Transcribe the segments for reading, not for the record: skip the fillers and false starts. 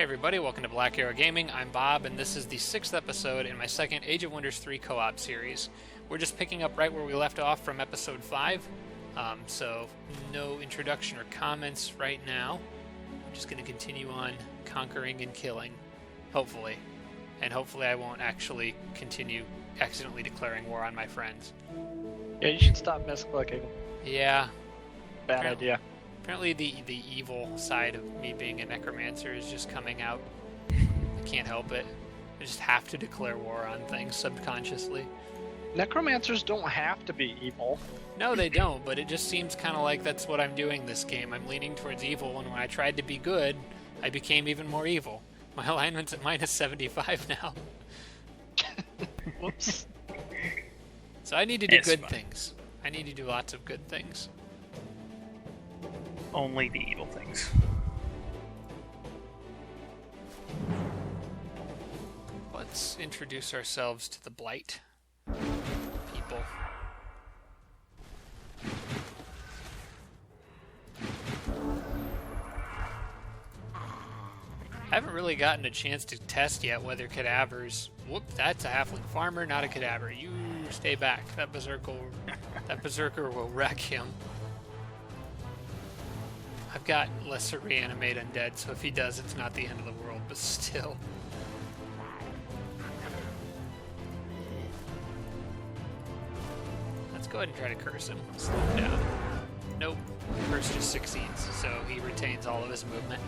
Hey everybody, welcome to Black Arrow Gaming. I'm Bob, and this is the 6th episode in my second Age of Wonders 3 co-op series. We're just picking up right where we left off from episode 5, so no introduction or comments right now. I'm just going to continue on conquering and killing, hopefully. And hopefully I won't actually continue accidentally declaring war on my friends. Yeah, you should stop misclicking. Yeah. Bad idea. Apparently the evil side of me being a necromancer is just coming out. I can't help it. I just have to declare war on things subconsciously. Necromancers don't have to be evil. No, they don't, but it just seems kind of like that's what I'm doing this game. I'm leaning towards evil, and when I tried to be good, I became even more evil. My alignment's at minus 75 now. Whoops. So I need to do good things. I need to do lots of good things. Only the evil things. Let's introduce ourselves to the Blight people. I haven't really gotten a chance to test yet whether cadavers... Whoop, that's a halfling farmer, not a cadaver. You stay back. That berserker will wreck him. I've got lesser reanimate undead, so if he does, it's not the end of the world, but still. Let's go ahead and try to curse him. Slow him down. Nope. Curse just succeeds, so he retains all of his movement.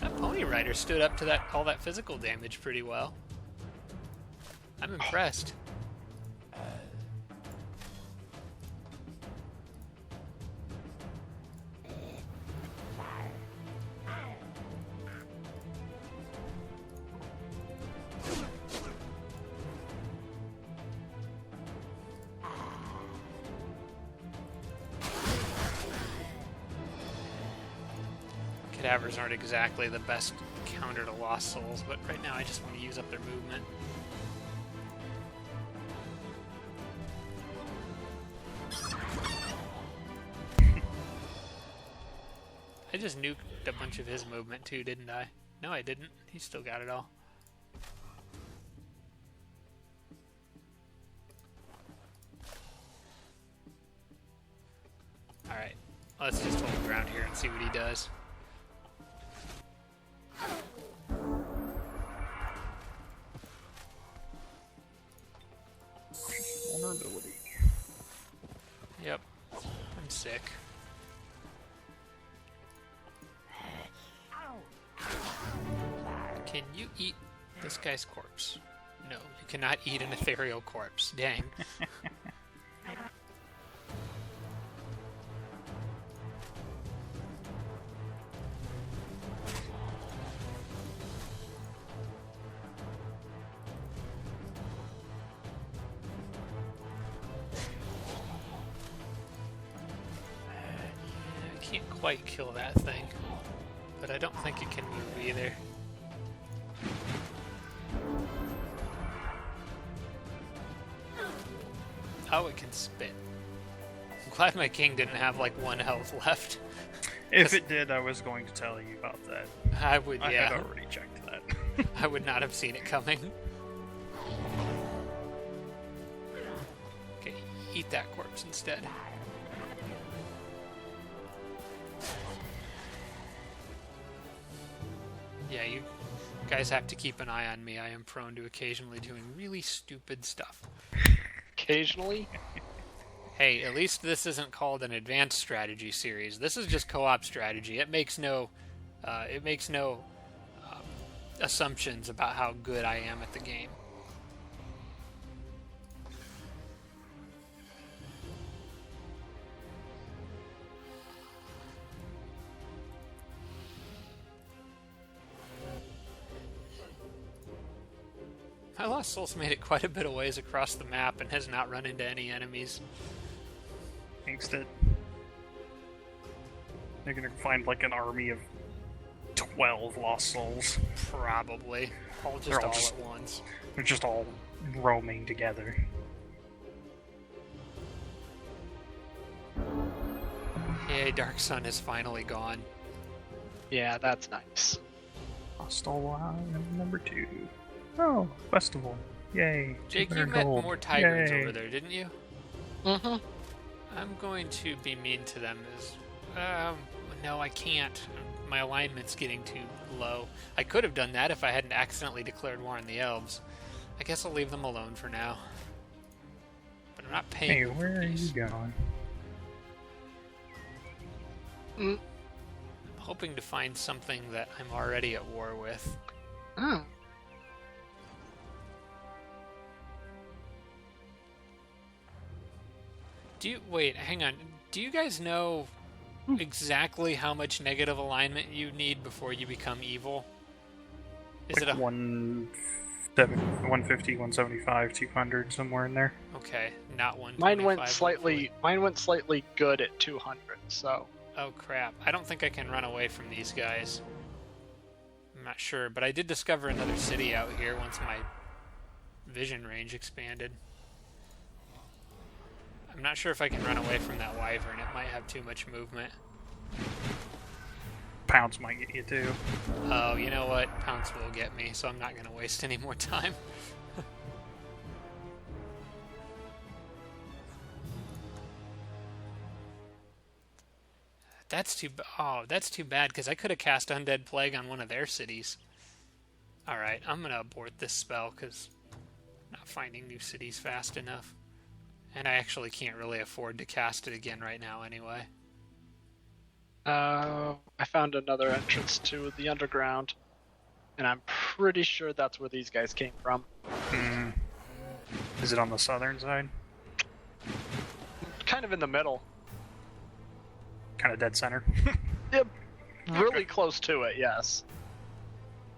That pony rider stood up to all that physical damage pretty well. I'm impressed. Cadavers aren't exactly the best counter to Lost Souls, but right now I just want to use up their movement. I just nuked a bunch of his movement too, didn't I? No, I didn't. He still got it all. Alright, let's just hold the ground here and see what he does. Vulnerability. Yep, I'm sick. Can you eat this guy's corpse? No, you cannot eat an ethereal corpse. Dang. I can't quite kill that thing, but I don't think it can move either. Oh, it can spit. I'm glad my king didn't have like 1 health left. If it did, I was going to tell you about that. I would, I yeah. had already checked that. I would not have seen it coming. Okay, eat that corpse instead. Yeah, you guys have to keep an eye on me. I am prone to occasionally doing really stupid stuff. Occasionally? Hey, at least this isn't called an advanced strategy series. This is just co-op strategy. It makes no assumptions about how good I am at the game. My Lost Soul's made it quite a bit of ways across the map and has not run into any enemies. Thanks to... They're gonna find like an army of 12 Lost Souls. Probably. All at once. They're just all roaming together. Yeah, Yay, Dark Sun is finally gone. Yeah, that's nice. Hostile line number 2. Oh, festival. Yay. Jake, you 200 met gold. more Tigrans Yay. over there, didn't you? Mm-hmm. I'm going to be mean to them no, I can't. My alignment's getting too low. I could have done that if I hadn't accidentally declared war on the elves. I guess I'll leave them alone for now. But I'm not paying Hey, them for where are peace. you going? I'm hoping to find something that I'm already at war with. Oh. Wait, hang on. Do you guys know exactly how much negative alignment you need before you become evil? Is Like it a 150, 175, 200, somewhere in there. okay? Not 125. Mine went slightly good at 200. So. Oh crap! I don't think I can run away from these guys. I'm not sure, but I did discover another city out here once my vision range expanded. I'm not sure if I can run away from that wyvern. It might have too much movement. Pounce might get you too. Oh, you know what? Pounce will get me, so I'm not going to waste any more time. That's too bad, because I could have cast Undead Plague on one of their cities. Alright, I'm going to abort this spell, because I'm not finding new cities fast enough. And I actually can't really afford to cast it again right now anyway. I found another entrance to the underground, and I'm pretty sure that's where these guys came from. Is it on the southern side? Kind of in the middle. Kind of dead center. Yep. Really close to it, yes.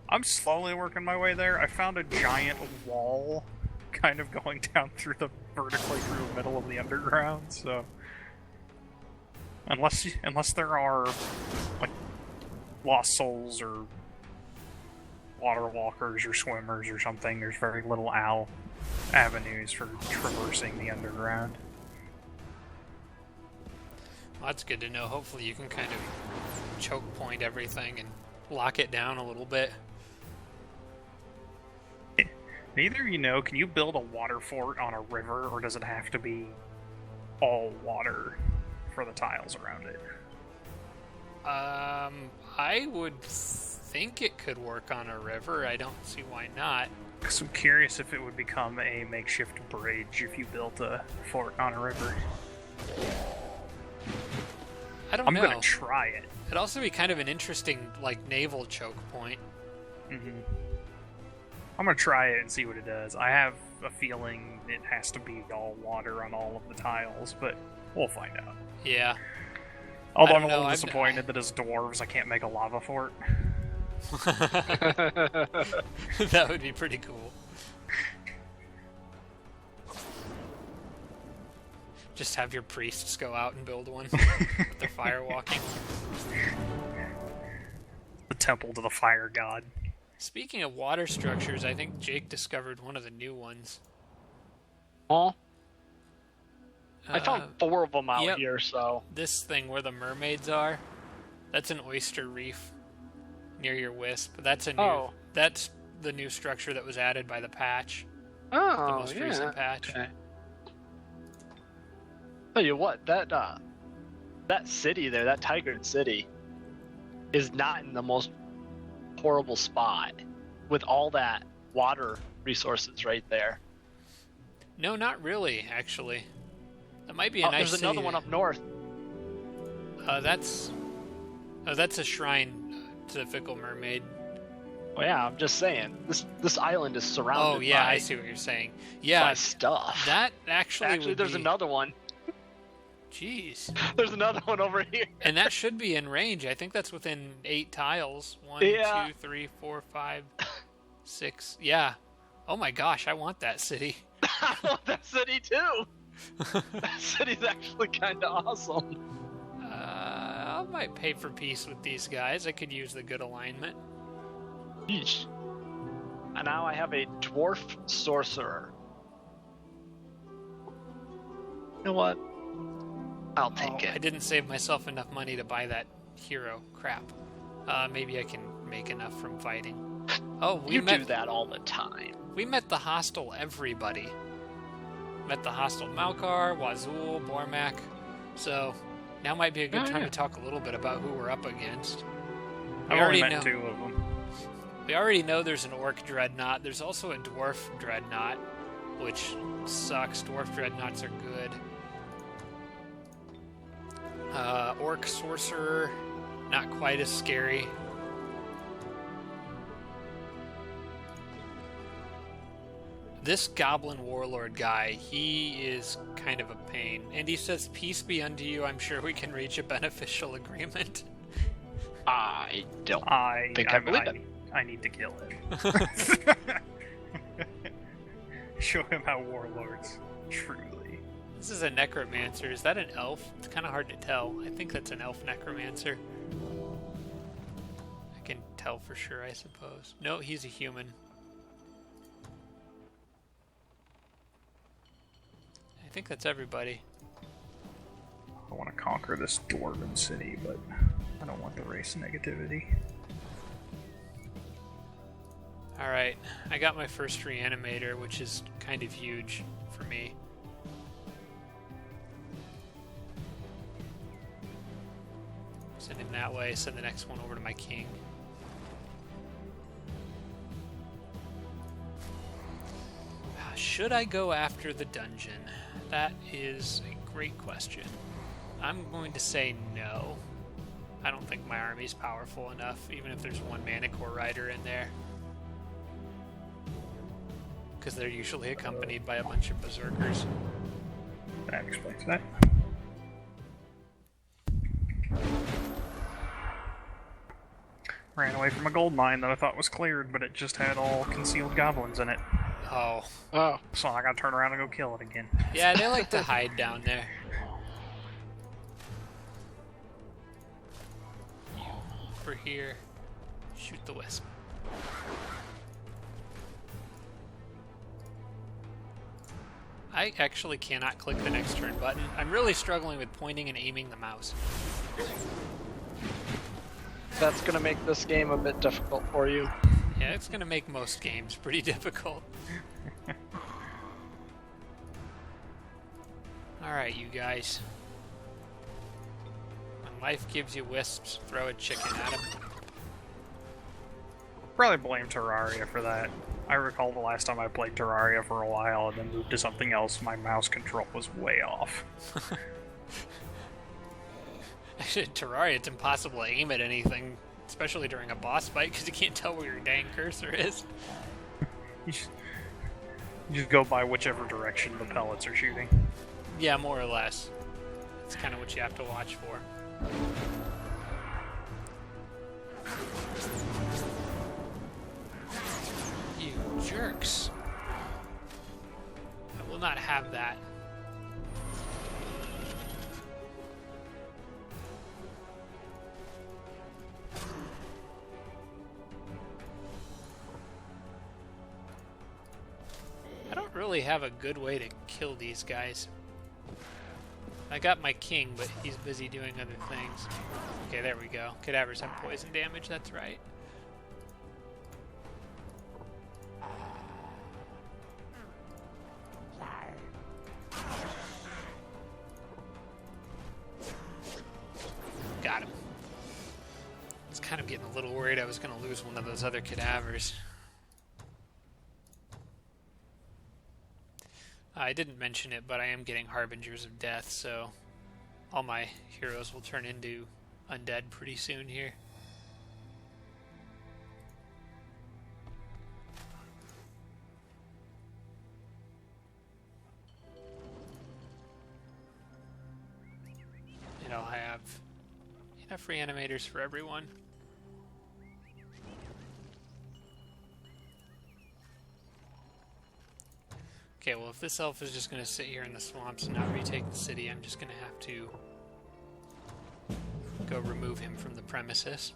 I'm slowly working my way there. I found a giant wall kind of going down vertically through the middle of the underground, so unless there are like lost souls or water walkers or swimmers or something, there's very little avenues for traversing the underground. Well, that's good to know. Hopefully you can kind of choke point everything and lock it down a little bit. Neither you know, can you build a water fort on a river, or does it have to be all water for the tiles around it? I would think it could work on a river. I don't see why not. Because I'm curious if it would become a makeshift bridge if you built a fort on a river. I don't I'm know. gonna try it. It'd also be kind of an interesting, like, naval choke point. I'm gonna try it and see what it does. I have a feeling it has to be all water on all of the tiles, but we'll find out. Yeah. Although I I'm don't a little know, disappointed that as dwarves I can't make a lava fort. That would be pretty cool. Just have your priests go out and build one with their fire walking. The temple to the fire god. Speaking of water structures, I think Jake discovered one of the new ones. Oh. I found 4 of them out yep. here, so... This thing where the mermaids are, that's an oyster reef near your wisp. That's that's the new structure that was added by the patch. Oh, The most recent patch. Okay. Tell you what, that city there, that Tiger City, is not in the most horrible spot with all that water resources right there. No, not really, actually. That might be a nice There's city another one up north. That's a shrine to the Fickle Mermaid. Well, yeah, I'm just saying. This island is surrounded Oh, yeah, by, I see what you're saying. Yeah, by stuff. that actually would there's be... another one. Jeez. There's another one over here. And that should be in range. I think that's within 8 tiles. 1, Yeah. 2, 3, 4, 5, 6. Yeah. Oh my gosh, I want that city. I want that city too. That city's actually kind of awesome. I might pay for peace with these guys. I could use the good alignment. Yeesh. And now I have a dwarf sorcerer. You know what? I'll take I it. didn't save myself enough money to buy that hero crap. Maybe I can make enough from fighting. Oh, You do that all the time. We met the hostile everybody. Met the hostile Malkar, Wazul, Bormak. So now might be a good time to talk a little bit about who we're up against. I already met 2 of them. We already know there's an Orc Dreadnought. There's also a Dwarf Dreadnought, which sucks. Dwarf Dreadnoughts are good. Orc Sorcerer, not quite as scary. This Goblin Warlord guy, he is kind of a pain. And he says, "Peace be unto you, I'm sure we can reach a beneficial agreement." I don't think I believe it. I need to kill him. Show him how warlords truly. This is a necromancer. Is that an elf? It's kind of hard to tell. I think that's an elf necromancer. I can tell for sure, I suppose. No, he's a human. I think that's everybody. I want to conquer this dwarven city, but I don't want the race negativity. Alright, I got my first reanimator, which is kind of huge for me. Send him that way, send the next one over to my king. Should I go after the dungeon? That is a great question. I'm going to say no. I don't think my army's powerful enough, even if there's one Manticore Rider in there. Because they're usually accompanied by a bunch of berserkers. That explains that. Ran away from a gold mine that I thought was cleared, but it just had all concealed goblins in it. Oh. So I gotta turn around and go kill it again. Yeah, they like to hide down there. You over here. Shoot the wisp. I actually cannot click the next turn button. I'm really struggling with pointing and aiming the mouse. That's gonna make this game a bit difficult for you. Yeah, it's gonna make most games pretty difficult. Alright, you guys. When life gives you wisps, throw a chicken at them. Probably blame Terraria for that. I recall the last time I played Terraria for a while and then moved to something else, my mouse control was way off. Actually, Terraria, it's impossible to aim at anything, especially during a boss fight, because you can't tell where your dang cursor is. You just go by whichever direction the pellets are shooting. Yeah, more or less. That's kind of what you have to watch for. You jerks. I will not have that. I don't really have a good way to kill these guys. I got my king, but he's busy doing other things. Okay, there we go. Cadavers have poison damage, that's right. Got him. I was kind of getting a little worried I was going to lose one of those other cadavers. I didn't mention it, but I am getting Harbingers of Death, so all my heroes will turn into undead pretty soon here. And I'll have enough reanimators for everyone. Okay, well, if this elf is just going to sit here in the swamps and not retake the city, I'm just going to have to go remove him from the premises.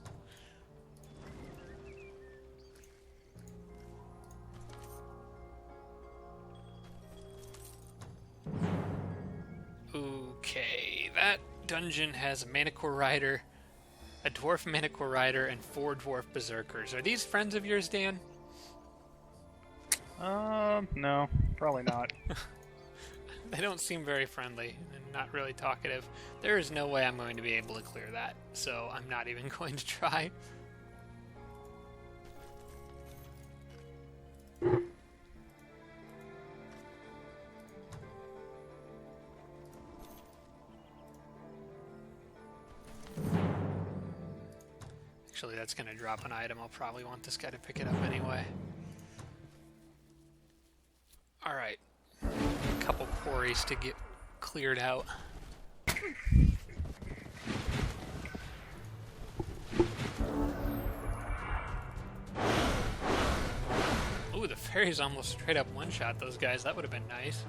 Okay, that dungeon has a Manicore Rider, a Dwarf Manicore Rider, and 4 Dwarf Berserkers. Are these friends of yours, Dan? No, probably not. They don't seem very friendly and not really talkative. There is no way I'm going to be able to clear that, so I'm not even going to try. Actually, that's going to drop an item. I'll probably want this guy to pick it up anyway. Alright. A couple quarries to get cleared out. Ooh, the fairies almost straight up one-shot those guys. That would have been nice.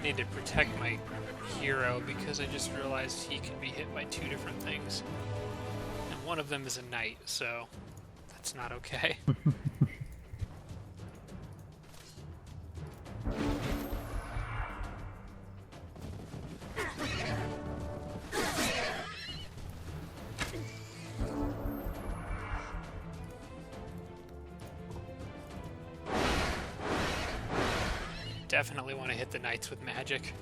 Need to protect my hero because I just realized he can be hit by 2 different things. And one of them is a knight, so that's not okay. Definitely want to hit the knights with magic.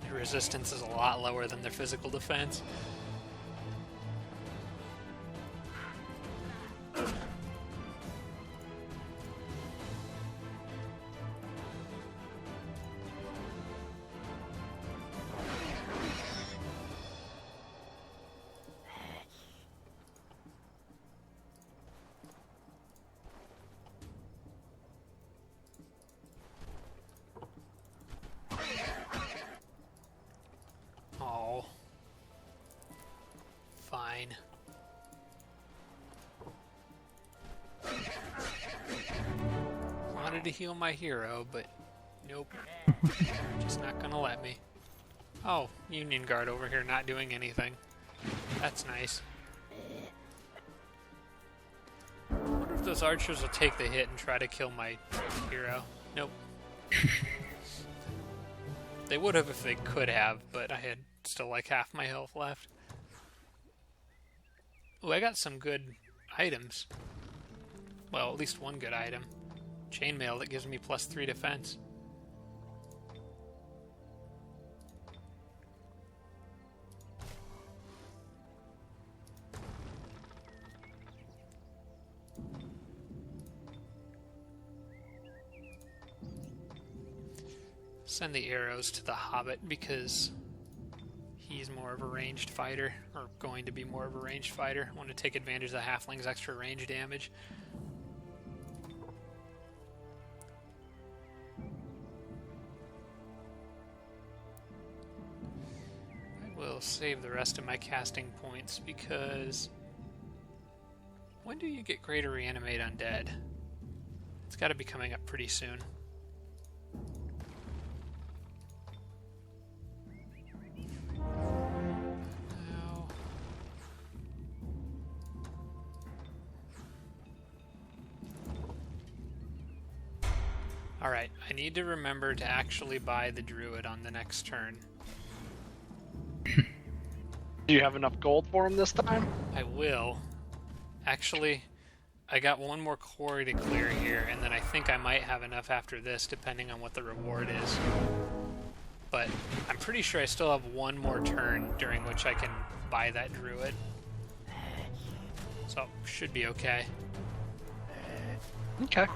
Their resistance is a lot lower than their physical defense. Oh. Fine. Wanted to heal my hero, but nope. Just not gonna let me. Oh, Union Guard over here not doing anything. That's nice. I wonder if those archers will take the hit and try to kill my hero. Nope. They would have if they could have, but I had still like half my health left. Ooh, I got some good items. Well, at least one good item. Chainmail that gives me +3 defense. Send the arrows to the Hobbit because he's more of a ranged fighter, or going to be more of a ranged fighter. I want to take advantage of the halfling's extra range damage. I will save the rest of my casting points because when do you get Greater Reanimate Undead? It's got to be coming up pretty soon. Alright, I need to remember to actually buy the druid on the next turn. Do you have enough gold for him this time? I will. Actually, I got one more quarry to clear here, and then I think I might have enough after this, depending on what the reward is. But I'm pretty sure I still have one more turn during which I can buy that druid. So, should be okay. Okay.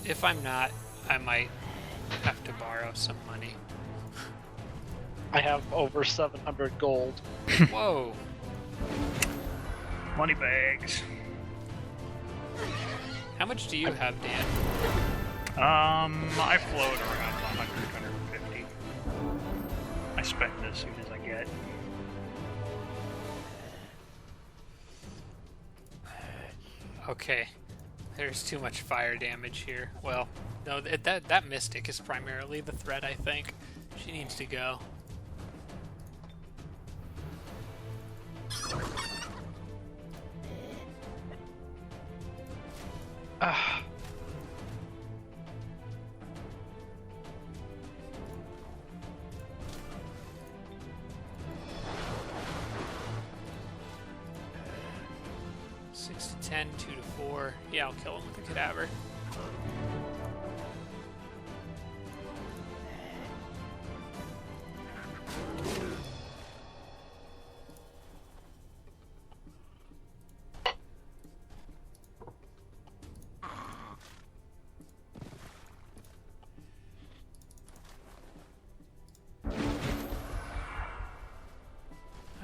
If I'm not, I might have to borrow some money. I have over 700 gold. Whoa! Money bags. How much do you have, Dan? I float around 100, 150. I spend as soon as I get. Okay. There's too much fire damage here. Well, no, that Mystic is primarily the threat, I think. She needs to go. Ah. Six to 10, 2 to 4. Yeah, I'll kill him with a cadaver.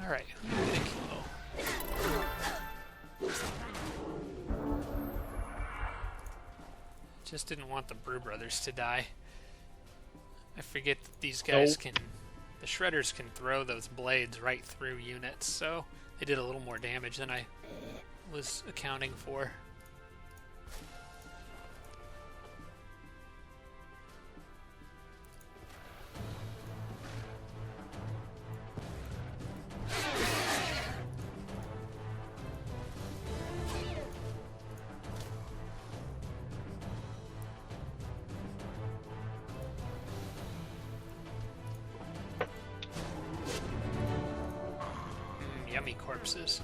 Alright, who am I gonna kill? Just didn't want the Brew Brothers to die. I forget that these guys the Shredders can throw those blades right through units, so they did a little more damage than I was accounting for. Yummy corpses.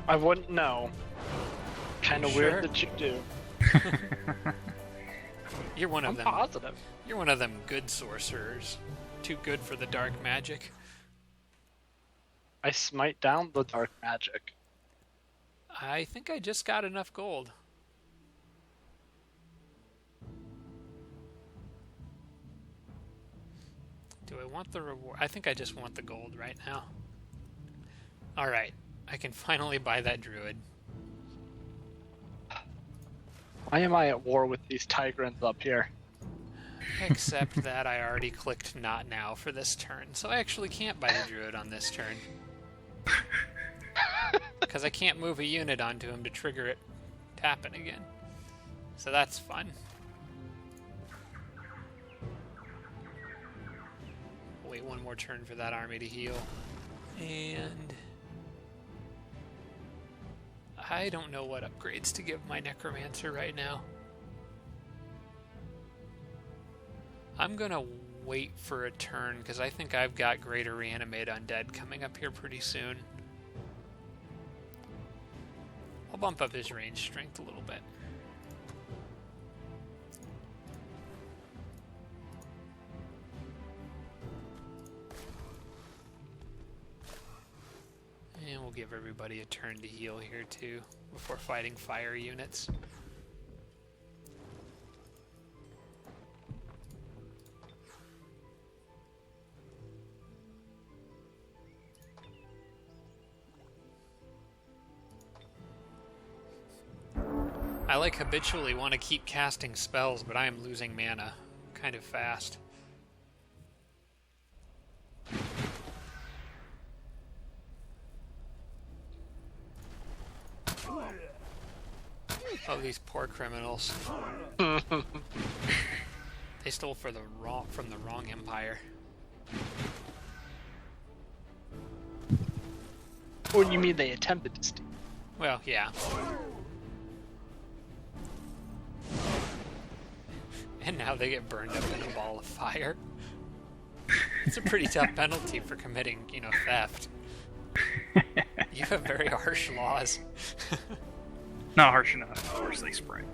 I wouldn't know. Kind of Sure? weird that you do. You're one of I'm them. positive. You're one of them good sorcerers. Too good for the dark magic. I smite down the dark magic. I think I just got enough gold. Do I want the reward? I think I just want the gold right now. Alright, I can finally buy that druid. Why am I at war with these Tigrans up here? Except that I already clicked not now for this turn, so I actually can't buy the druid on this turn. Because I can't move a unit onto him to trigger it to happen again. So that's fun. Wait one more turn for that army to heal. And I don't know what upgrades to give my Necromancer right now. I'm gonna wait for a turn because I think I've got Greater Reanimate Undead coming up here pretty soon. I'll bump up his range strength a little bit. And we'll give everybody a turn to heal here too, before fighting fire units. I like habitually want to keep casting spells, but I am losing mana kind of fast. Oh, these poor criminals. They stole from the wrong empire. What do you mean they attempted to steal? Well, yeah. And now they get burned up in a ball of fire. It's a pretty tough penalty for committing, theft. You have very harsh laws. Not harsh enough. Of course they sprint.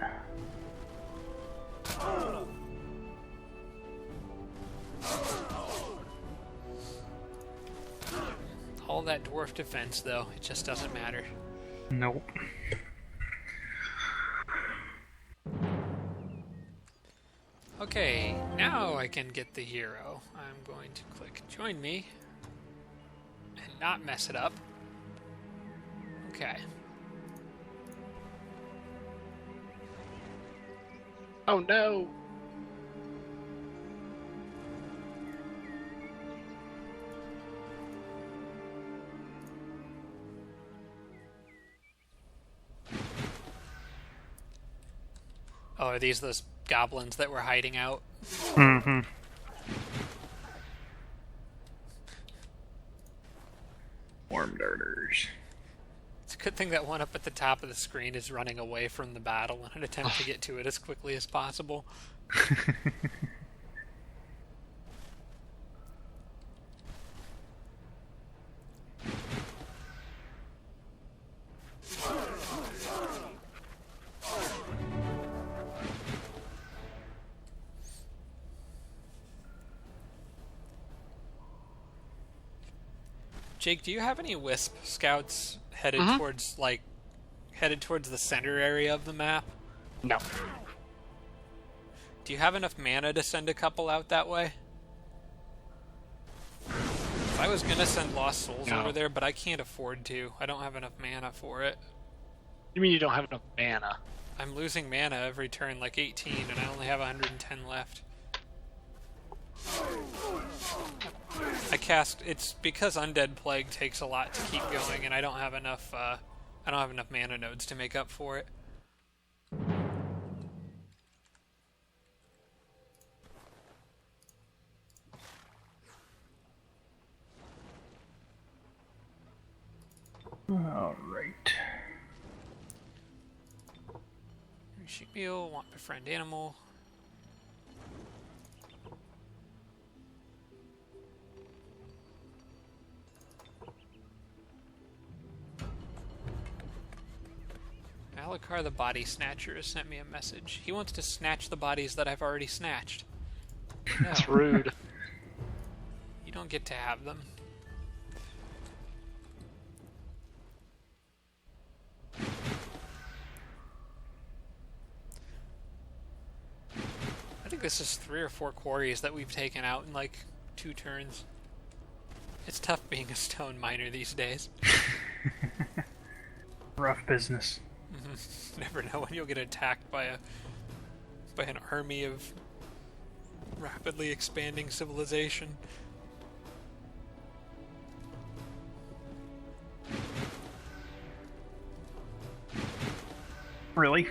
All that dwarf defense, though, it just doesn't matter. Nope. Okay, now I can get the hero. I'm going to click join me and not mess it up. Okay. Oh no! Oh, are these those goblins that were hiding out? Mm-hmm. Worm darters. It's a good thing that one up at the top of the screen is running away from the battle in an attempt to get to it as quickly as possible. Jake, do you have any Wisp scouts headed towards the center area of the map? No. Do you have enough mana to send a couple out that way? I was gonna send Lost Souls over there, but I can't afford to. I don't have enough mana for it. You mean you don't have enough mana? I'm losing mana every turn, like 18, and I only have 110 left. It's because Undead Plague takes a lot to keep going, and I don't have enough mana nodes to make up for it. All right. Sheep meal, want befriend animal. Alucard the Body Snatcher has sent me a message. He wants to snatch the bodies that I've already snatched. No. That's rude. You don't get to have them. I think this is 3 or 4 quarries that we've taken out in like 2 turns. It's tough being a stone miner these days. Rough business. Never know when you'll get attacked by an army of rapidly expanding civilization. Really?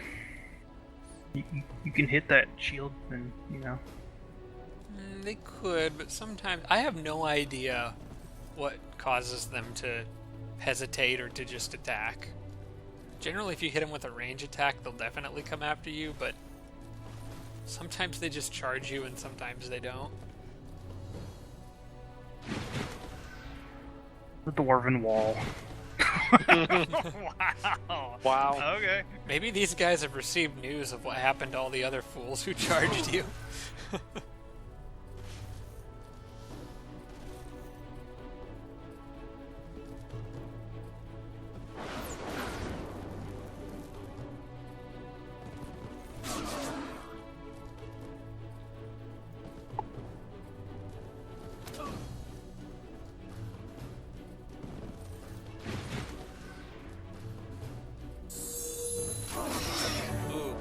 You can hit that shield and, you know. They could, but sometimes I have no idea what causes them to hesitate or to just attack. Generally, if you hit them with a range attack, they'll definitely come after you, but sometimes they just charge you and sometimes they don't. The Dwarven Wall. Wow. Wow. Okay. Maybe these guys have received news of what happened to all the other fools who charged you.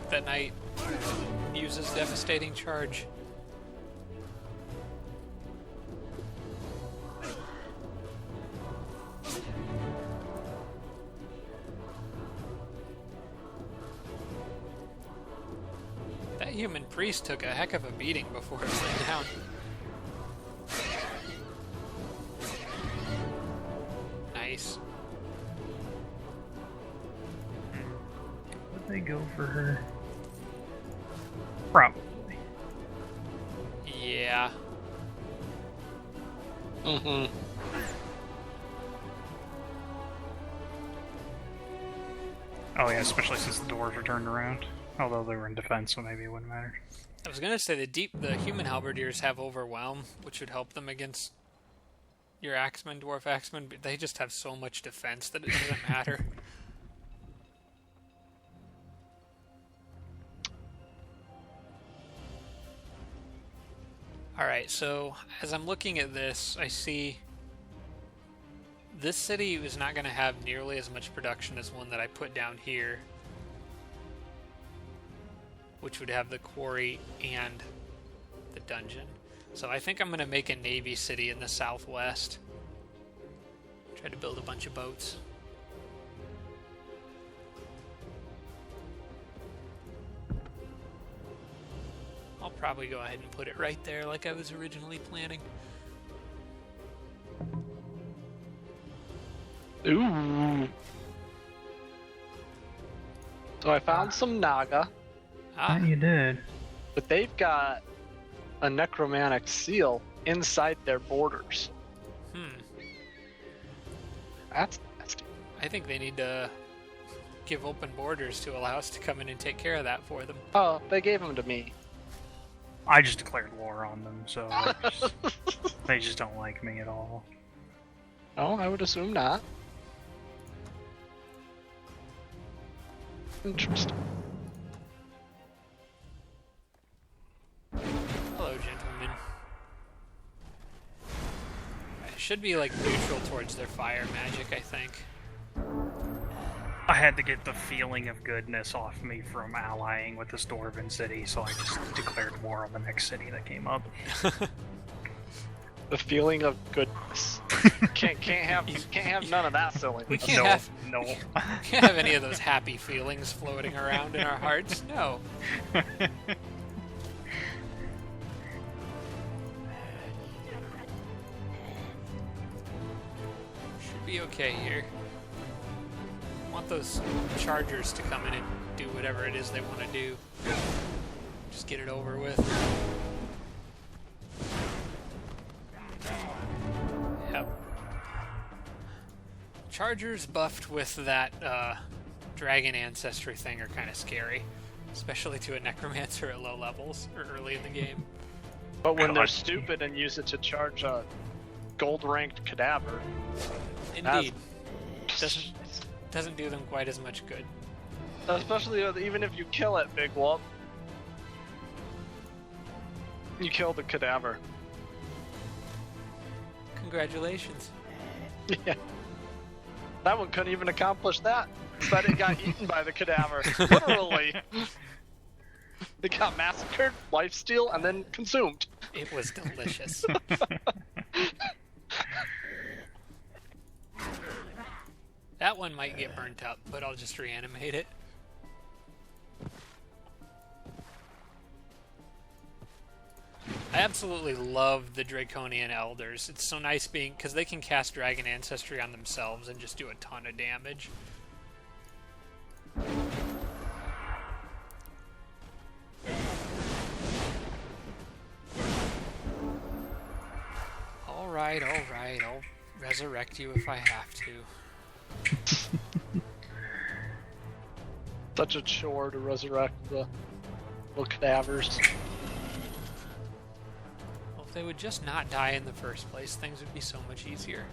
That knight uses devastating charge. That human priest took a heck of a beating before it went down. Nice. Would they go for her? Probably. Yeah. Mm-hmm. Oh yeah, especially since the doors are turned around. Although they were in defense, so maybe it wouldn't matter. I was gonna say the human halberdiers have overwhelm, which would help them against your axemen, dwarf axemen, but they just have so much defense that it doesn't matter. Alright, so as I'm looking at this, I see this city is not going to have nearly as much production as one that I put down here, which would have the quarry and the dungeon. So I think I'm going to make a navy city in the southwest. Try to build a bunch of boats. probably go ahead and put it right there like I was originally planning. Ooh. So I found some Naga, Ah, Yeah, you did. but they've got a necromantic seal inside their borders. That's nasty. I think they need to give open borders to allow us to come in and take care of that for them. Oh, they gave them to me. I just declared war on them, so they just don't like me at all. No, I would assume not. Interesting. Hello, gentlemen. I should be like neutral towards their fire magic, I think. I had to get the feeling of goodness off me from allying with this dwarven city, so I just declared war on the next city that came up. The feeling of goodness. can't have none of that silly. We can't No. can't have any of those happy feelings floating around in our hearts. No. Should be okay here. Want those chargers to come in and do whatever it is they want to do. Just get it over with. Yep. Chargers buffed with that dragon ancestry thing are kind of scary, especially to a necromancer at low levels or early in the game. But when they're stupid and use it to charge a gold-ranked cadaver, Indeed, doesn't do them quite as much good. especially even if you kill it, big whoop, you kill the cadaver. Congratulations. Yeah. That one couldn't even accomplish that. But it got eaten by the cadaver. Literally. It got massacred, lifesteal, and then consumed. It was delicious. That one might get burnt up, but I'll just reanimate it. I absolutely love the Draconian Elders. It's so nice being, because they can cast Dragon Ancestry on themselves and just do a ton of damage. Alright, I'll resurrect you if I have to. Such a chore to resurrect the little cadavers. Well, if they would just not die in the first place, things would be so much easier.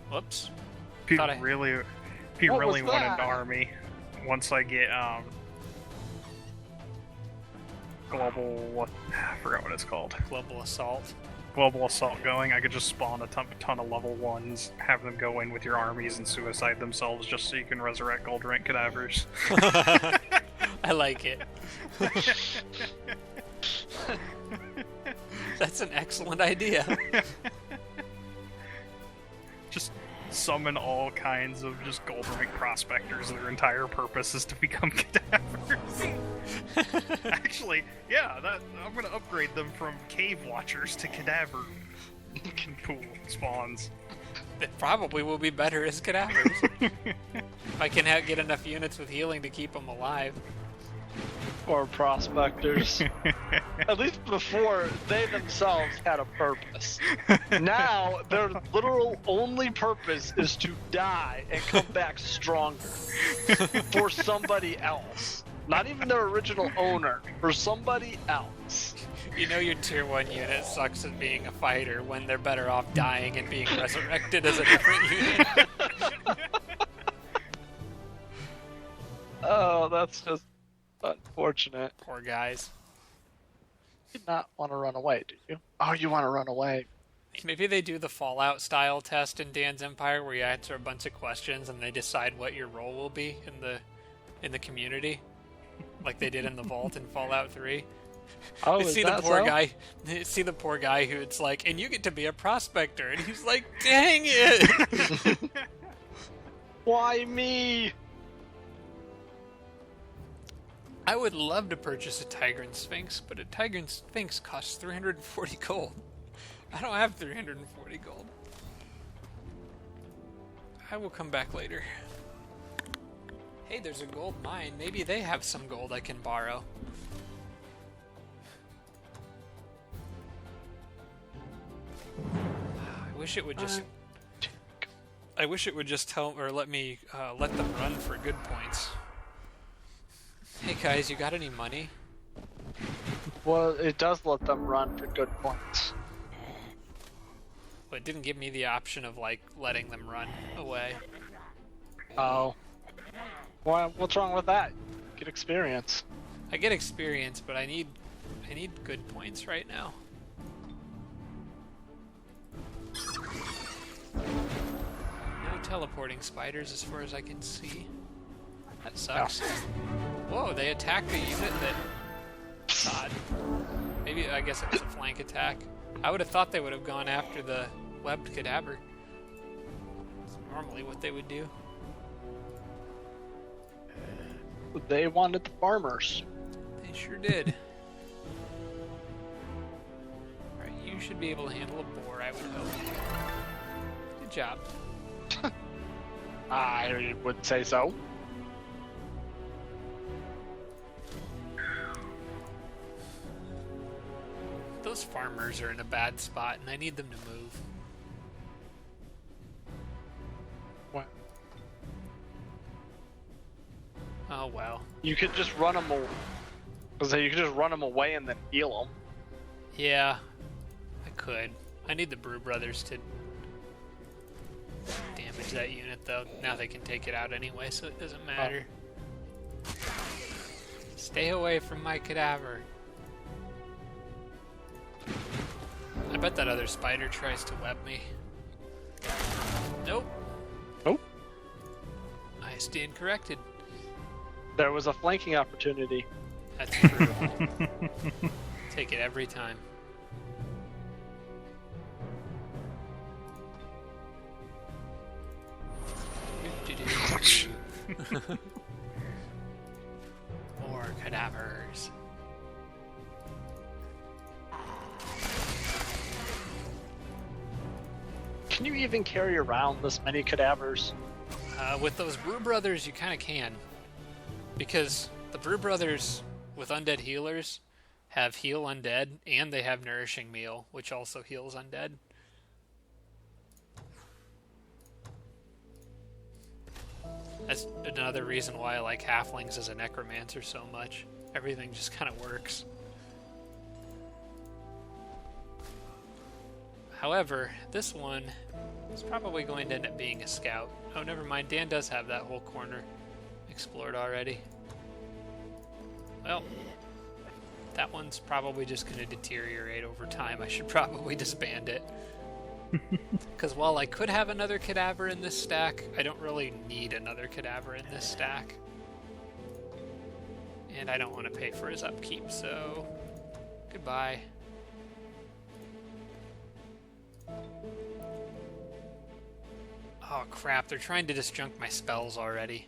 Whoops. If you Thought I- really What want was an that? army, once I get global, I forgot what it's called. Global Assault. Global assault going, I could just spawn a ton of level 1s, have them go in with your armies and suicide themselves just so you can resurrect gold rank cadavers. I like it. That's an excellent idea. Just summon all kinds of just gold rank prospectors. Their entire purpose is to become cadavers. Actually, yeah, I'm gonna upgrade them from cave watchers to cadaver pool spawns. It probably will be better as cadavers. If I can get enough units with healing to keep them alive. Or prospectors. At least before, they themselves had a purpose. Now, their literal only purpose is to die and come back stronger. For somebody else. Not even their original owner. For somebody else. You know your tier 1 unit sucks at being a fighter when they're better off dying and being resurrected as a different unit. Oh, that's just unfortunate. Poor guys. You did not want to run away, did you? Oh, you want to run away. Maybe they do the Fallout style test in Dan's Empire where you answer a bunch of questions and they decide what your role will be in the community. Like they did in the vault in Fallout 3. Oh, You is see the that poor so? guy. You see the poor guy who it's like, and you get to be a prospector, and he's like, dang it! Why me? I would love to purchase a Tigran Sphinx, but a Tigran Sphinx costs 340 gold. I don't have 340 gold. I will come back later. Hey, there's a gold mine. Maybe they have some gold I can borrow. I wish it would just tell or let me let them run for good points. Hey guys, you got any money? Well, it does let them run for good points. Well, it didn't give me the option of like letting them run away. Oh. Well, what's wrong with that? Get experience. I get experience, but I need good points right now. No teleporting spiders as far as I can see. That sucks. Whoa, they attacked a unit that... Odd. Maybe, I guess it was a flank attack. I would have thought they would have gone after the webbed cadaver. It's normally what they would do. They wanted the farmers. They sure did. Alright, you should be able to handle a boar, I would hope. Good job. I would say so. Those farmers are in a bad spot, and I need them to move. What? Oh well. You could just run them away. You could just run them away and then heal them. Yeah, I could. I need the Brew Brothers to damage that unit, though. Now they can take it out anyway, so it doesn't matter. Stay away from my cadaver. I bet that other spider tries to web me. Nope. Nope. I stand corrected. There was a flanking opportunity. That's true. Take it every time. More cadavers. Can you even carry around this many cadavers? With those Brew Brothers, you kind of can. Because the Brew Brothers with undead healers have heal undead, and they have nourishing meal, which also heals undead. That's another reason why I like halflings as a necromancer so much. Everything just kind of works. However, this one is probably going to end up being a scout. Oh, never mind. Dan does have that whole corner explored already. Well, that one's probably just going to deteriorate over time. I should probably disband it. Because while I could have another cadaver in this stack, I don't really need another cadaver in this stack. And I don't want to pay for his upkeep, so goodbye. Oh crap, they're trying to disjunct my spells already.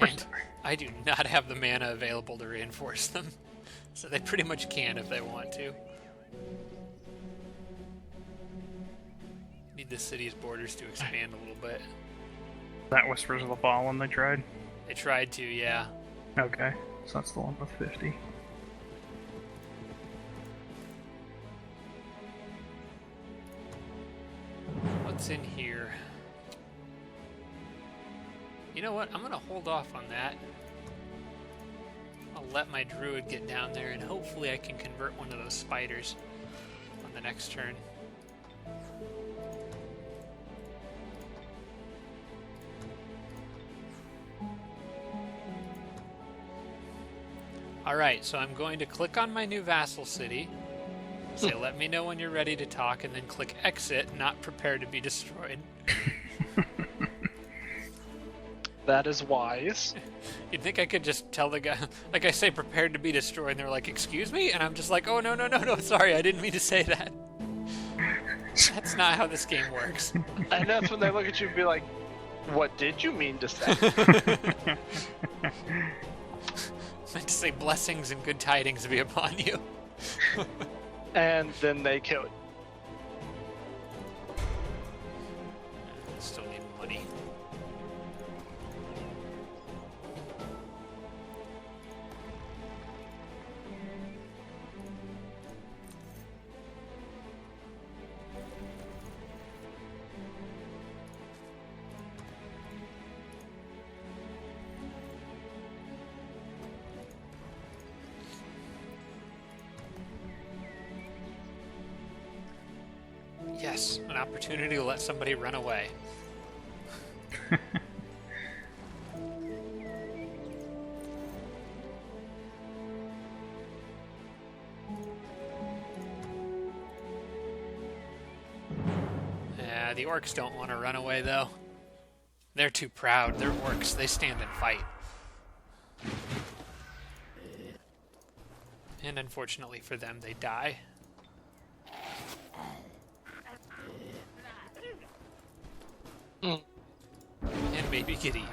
And I do not have the mana available to reinforce them. So they pretty much can if they want to. Need the city's borders to expand a little bit. That Whispers of the Fallen they tried? They tried to, yeah. Okay, so that's the one with 50. What's in here? You know what? I'm going to hold off on that. I'll let my druid get down there, and hopefully I can convert one of those spiders on the next turn. Alright, so I'm going to click on my new vassal city. Say, let me know when you're ready to talk, and then click exit, not prepare to be destroyed. That is wise. You'd think I could just tell the guy, like I say, prepared to be destroyed, and they're like, excuse me? And I'm just like, oh, no, sorry, I didn't mean to say that. That's not how this game works. And that's when they look at you and be like, what did you mean to say? Meant to say blessings and good tidings be upon you. And then they kill you. Still need money. Yes, an opportunity to let somebody run away. Yeah, the orcs don't want to run away, though. They're too proud. They're orcs. They stand and fight. And unfortunately for them, they die. And maybe get eaten.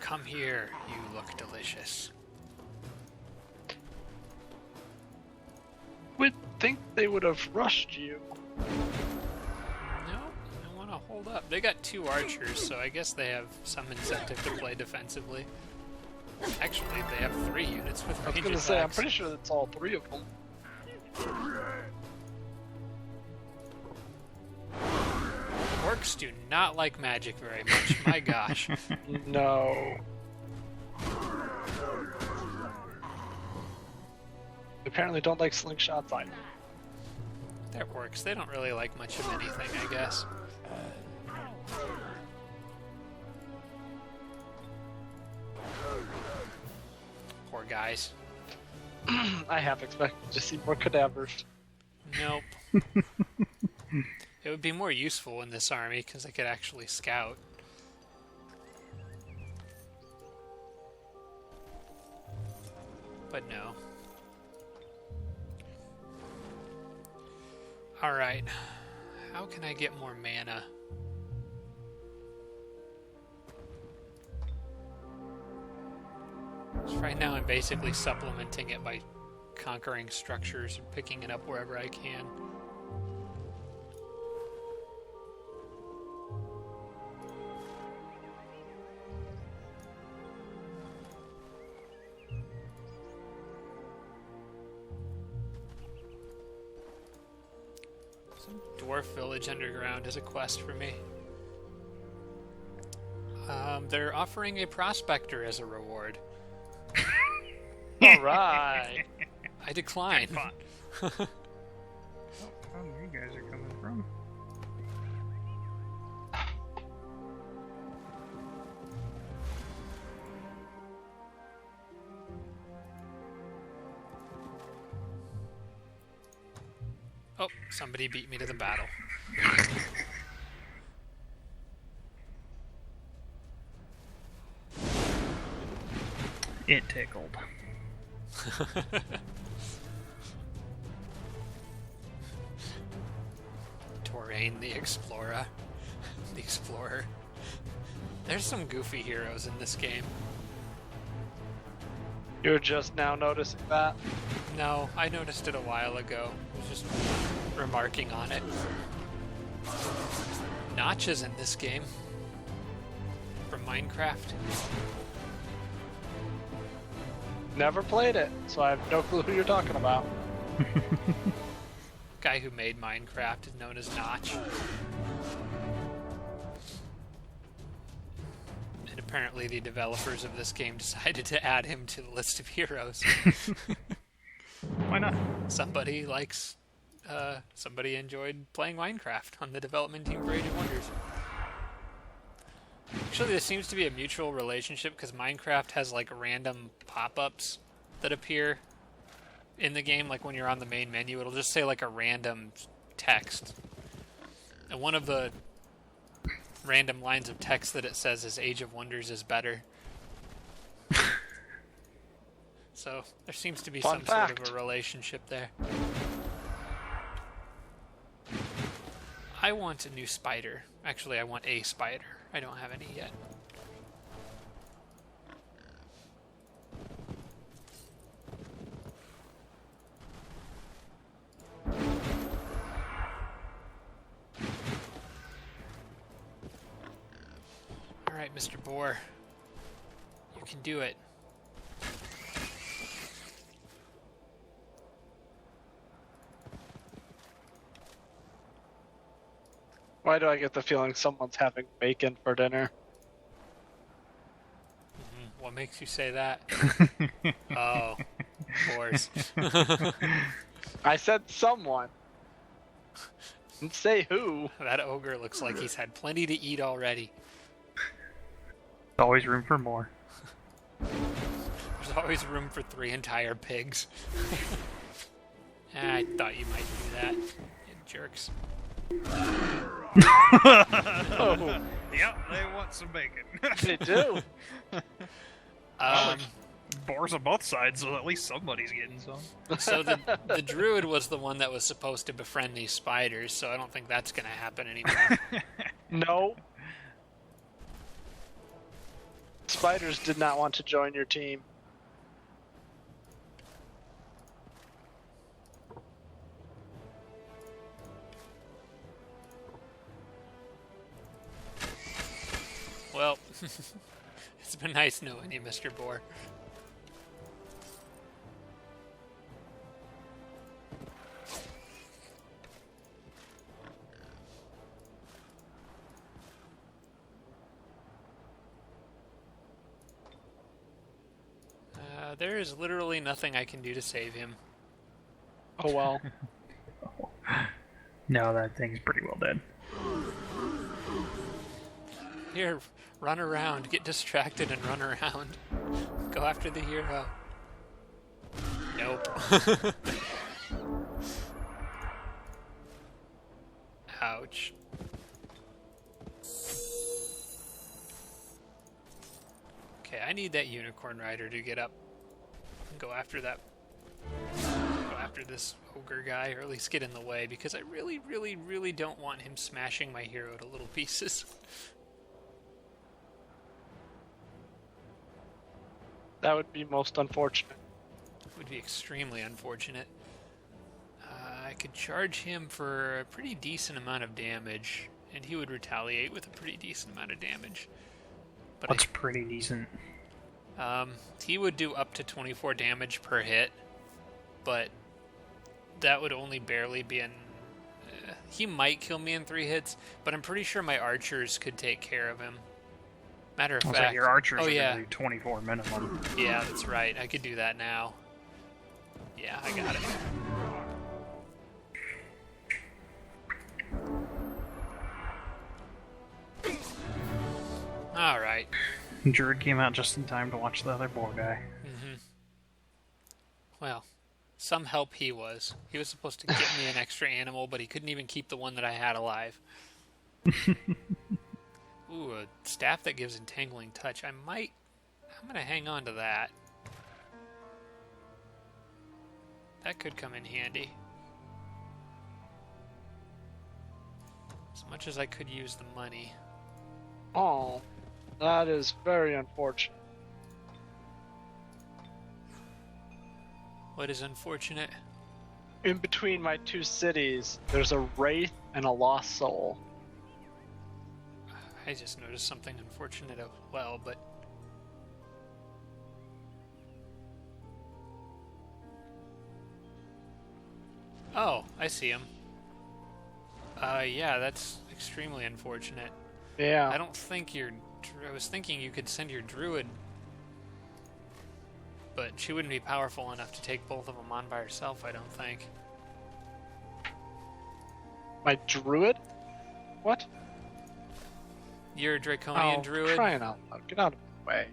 Come here, you look delicious. Would think they would have rushed you. No, I want to hold up. They got 2 archers, so I guess they have some incentive to play defensively. Actually, they have 3 units with range I was gonna attacks. say, I'm pretty sure that's all 3 of them. Orcs do not like magic very much. My gosh. No. Apparently don't like slingshots either. They're orcs. They don't really like much of anything, I guess. Poor guys. I have expected to see more cadavers. Nope. It would be more useful in this army because I could actually scout. But no. Alright. How can I get more mana? So right now I'm basically supplementing it by conquering structures and picking it up wherever I can. Some dwarf village underground is a quest for me. They're offering a prospector as a reward. Alright. I decline. Oh, you guys are coming from? Oh, somebody beat me to the battle. It tickled. Torain the Explorer. The Explorer. There's some goofy heroes in this game. You're just now noticing that? No, I noticed it a while ago. I was just remarking on it. Notch is in this game. From Minecraft. Never played it, so I have no clue who you're talking about. Guy who made Minecraft is known as Notch. And apparently the developers of this game decided to add him to the list of heroes. Why not? Somebody enjoyed playing Minecraft on the development team for Age of Wonders. Actually, there seems to be a mutual relationship because Minecraft has like random pop-ups that appear in the game. Like when you're on the main menu, it'll just say like a random text. And one of the random lines of text that it says is Age of Wonders is better. So there seems to be Fun some fact. sort of a relationship there. I want a new spider. Actually, I want a spider. I don't have any yet. Mr. Boar. You can do it. Why do I get the feeling someone's having bacon for dinner? What makes you say that? Oh, of course. I said someone. Didn't say who. That ogre looks like he's had plenty to eat already. There's always room for more. There's always room for 3 entire pigs. I thought you might do that, you jerks. Oh, Yep, they want some bacon. they do. Boars on both sides, so at least somebody's getting some. So the druid was the one that was supposed to befriend these spiders, so I don't think that's going to happen anymore. No. Spiders did not want to join your team. Well, it's been nice knowing you, Mr. Boar. There is literally nothing I can do to save him. Oh well. No, that thing's pretty well dead. Here, run around, get distracted and run around. Go after the hero. Nope. Ouch. Okay, I need that unicorn rider to get up and go after that. Go after this ogre guy, or at least get in the way, because I really, really, really don't want him smashing my hero to little pieces. That would be most unfortunate. It would be extremely unfortunate. I could charge him for a pretty decent amount of damage, and he would retaliate with a pretty decent amount of damage. But What's pretty decent? he would do up to 24 damage per hit, but that would only barely be in... he might kill me in 3 hits, but I'm pretty sure my archers could take care of him. Matter of fact... Your archers are yeah. gonna do 24 minimum. Yeah, that's right. I could do that now. Yeah, I got it. Alright. Druid came out just in time to watch the other boar guy. Well, some help he was. He was supposed to get me an extra animal, but he couldn't even keep the one that I had alive. Ooh, a staff that gives entangling touch. I'm gonna hang on to that. That could come in handy. As much as I could use the money. Oh, that is very unfortunate. What is unfortunate? In between my 2 cities, there's a wraith and a lost soul. I just noticed something unfortunate as well, but... Oh, I see him. Yeah, that's extremely unfortunate. Yeah. I don't think I was thinking you could send your druid, but she wouldn't be powerful enough to take both of them on by herself, I don't think. My druid? What? Your draconian druid, Crying out loud. Get out of the way.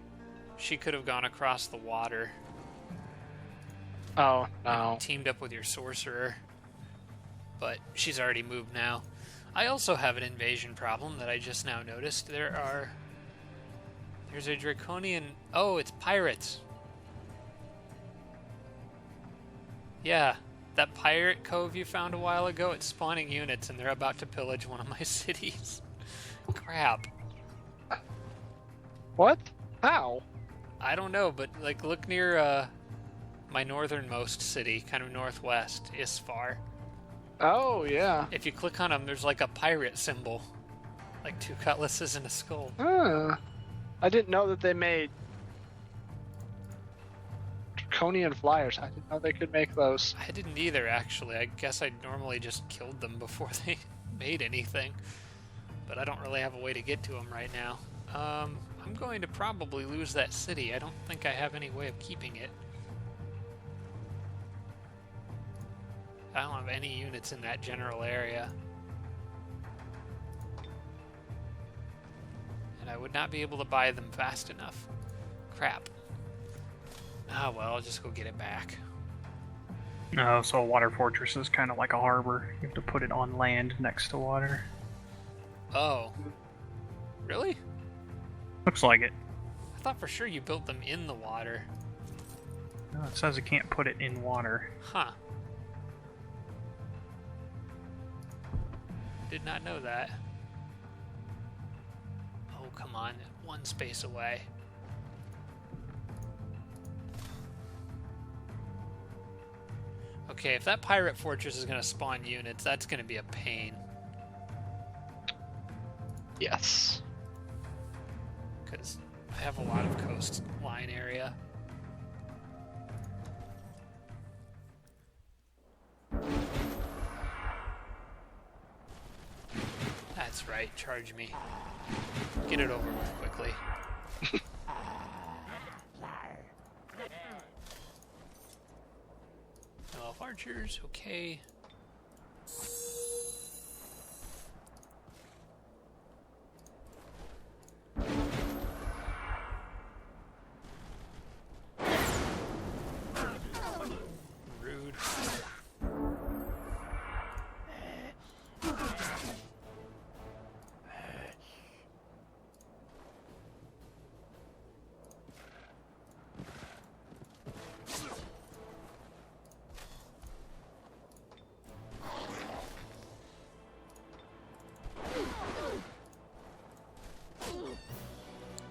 she could have gone across the water, Oh, no. teamed up with your sorcerer, but she's already moved now. I also have an invasion problem that I just now noticed. There's a draconian... Oh, it's pirates. Yeah, that pirate cove you found a while ago, it's spawning units and they're about to pillage one of my cities. Crap. What? How? I don't know, but like look near my northernmost city, kind of northwest, Isfar. Oh, yeah. If you click on them, there's like a pirate symbol. Like 2 cutlasses and a skull. Huh. I didn't know that they made draconian flyers. I didn't know they could make those. I didn't either, actually. I guess I normally just killed them before they made anything. But I don't really have a way to get to them right now. I'm going to probably lose that city. I don't think I have any way of keeping it. I don't have any units in that general area. And I would not be able to buy them fast enough. Crap. Ah, well, I'll just go get it back. No, so a water fortress is kind of like a harbor. You have to put it on land next to water. Oh. Really? Looks like it. I thought for sure you built them in the water. No, it says you can't put it in water. Huh. Did not know that. Oh, come on. One space away. Okay, if that pirate fortress is going to spawn units, that's going to be a pain. Yes. Because I have a lot of coastline area. That's right, charge me. Get it over with quickly. 12 archers, okay. Rude.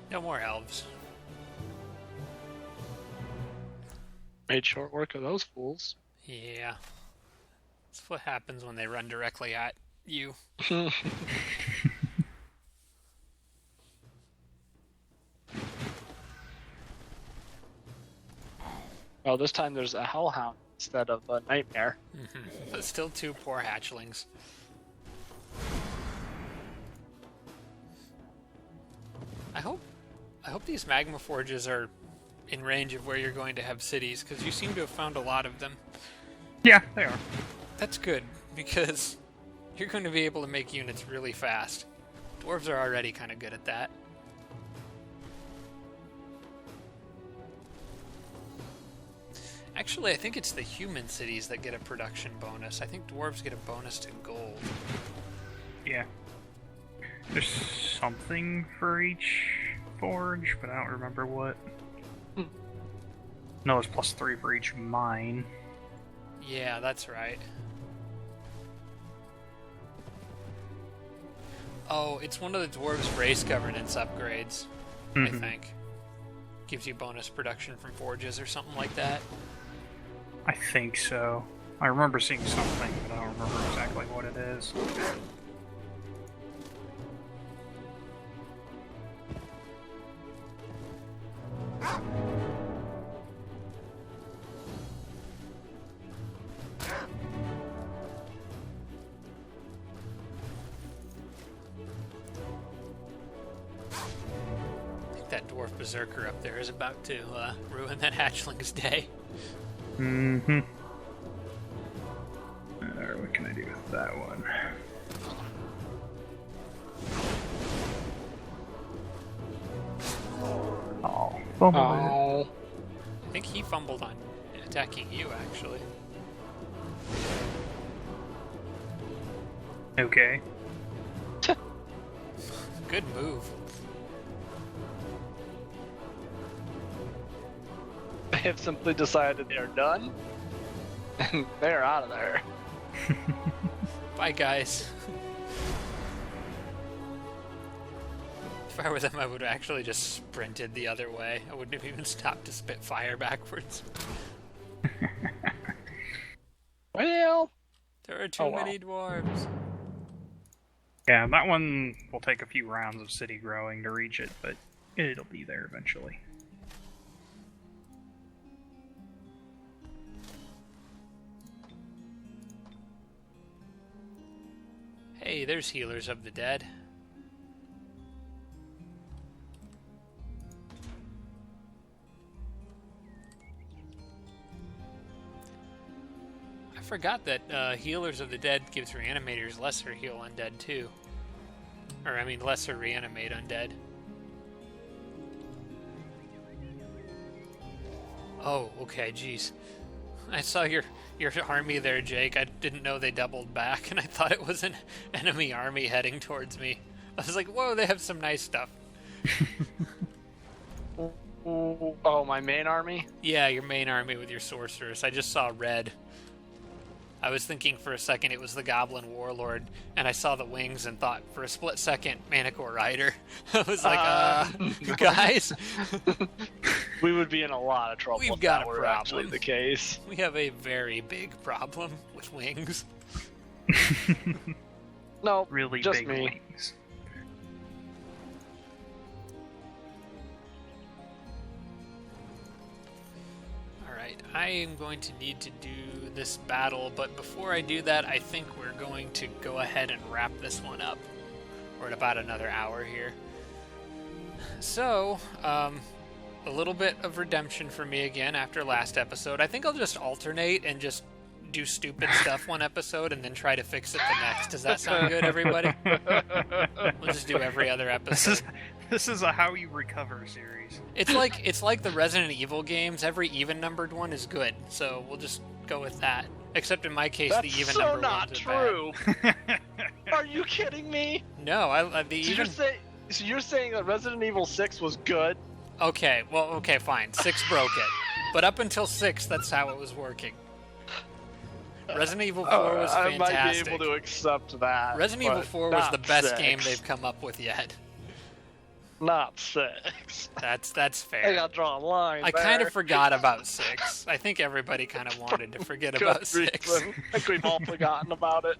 No more elves. Made short work of those fools. Yeah. That's what happens when they run directly at you. Well, this time there's a hellhound instead of a nightmare. But still two poor hatchlings. I hope these magma forges are in range of where you're going to have cities, because you seem to have found a lot of them. Yeah, they are. That's good, because you're going to be able to make units really fast. Dwarves are already kind of good at that. Actually, I think it's the human cities that get a production bonus. I think dwarves get a bonus to gold. Yeah. There's something for each forge, but I don't remember what. No, it's +3 for each mine. Yeah, that's right. Oh, it's one of the dwarves' race governance upgrades, I think. Gives you bonus production from forges or something like that. I think so. I remember seeing something, but I don't remember exactly what it is. That dwarf berserker up there is about to ruin that hatchling's day. Mm-hmm. What can I do with that one? Oh, Oh. I think he fumbled on attacking you, actually. Okay. Good move. They have simply decided they're done, and they're out of there. Bye, guys. If I were them, I would have actually just sprinted the other way. I wouldn't have even stopped to spit fire backwards. Well, There are too many dwarves. Yeah, that one will take a few rounds of city growing to reach it, but It'll be there eventually. Hey, there's Healers of the Dead. I forgot that Healers of the Dead gives reanimators lesser heal undead too. Or, I mean, lesser reanimate undead. Oh, okay, jeez. I saw your army there, Jake. I didn't know they doubled back, and I thought it was an enemy army heading towards me. I was like, whoa, they have some nice stuff. Oh, my main army? Yeah, your main army with your sorcerers. I just saw red. I was thinking for a second it was the Goblin Warlord, and I saw the wings and thought for a split second, Manicore Rider. I was like, guys? We would be in a lot of trouble if that were actually the case. We have a very big problem with wings. No, really just big me. wings. Alright, I am going to need to do this battle, but before I do that, I think we're going to go ahead and wrap this one up. We're at about another hour here. So, a little bit of redemption for me again after last episode. I think I'll just alternate and just do stupid stuff one episode and then try to fix it the next. Does that sound good, everybody? We'll just do every other episode. This is a How You Recover series. It's like the Resident Evil games. Every even-numbered one is good, so we'll just go with that. Except in my case, the even-numbered ones are bad. Are you kidding me? No, the even. So you're saying that Resident Evil 6 was good? Okay, well, okay, fine. 6 broke it, but up until 6, that's how it was working. Resident Evil 4 was fantastic. I might be able to accept that. Resident Evil 4 was the best 6. game they've come up with yet. Not 6. That's fair. I gotta draw a line. I kind of forgot about 6. I think everybody kind of wanted to forget about 6. I think we've all forgotten about it.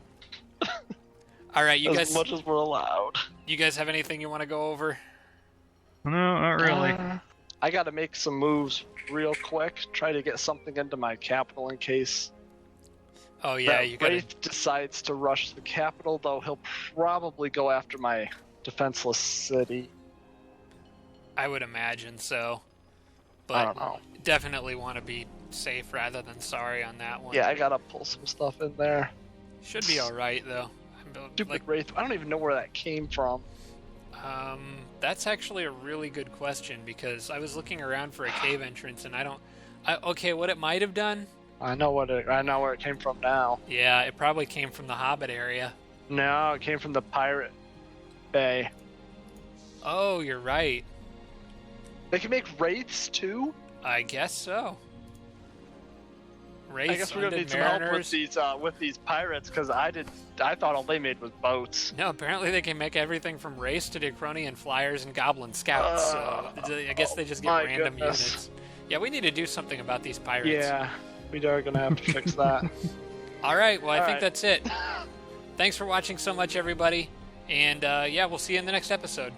All right, you guys. As much as we're allowed. You guys have anything you want to go over? No, not really. I gotta make some moves real quick. Try to get something into my capital in case. Oh yeah, you gotta. Wraith decides to rush the capital, though he'll probably go after my defenseless city. I would imagine so. But I don't know. Definitely want to be safe rather than sorry on that one. Yeah, I gotta pull some stuff in there. Should be alright, though. Stupid Wraith. I don't even know where that came from. That's actually a really good question, because I was looking around for a cave entrance, and okay, what it might have done? I know where it came from now. Yeah, it probably came from the Hobbit area. No, it came from the Pirate Bay. Oh, you're right. They can make wraiths too? I guess so. Wraiths, I guess we're gonna need some help with these pirates, because I thought all they made was boats. No, apparently they can make everything from wraiths to Draconian flyers and goblin scouts. So I guess they just get random units. Yeah, we need to do something about these pirates. Yeah, we are gonna have to fix that. All right, well I think that's it. Thanks for watching so much, everybody, and yeah, we'll see you in the next episode.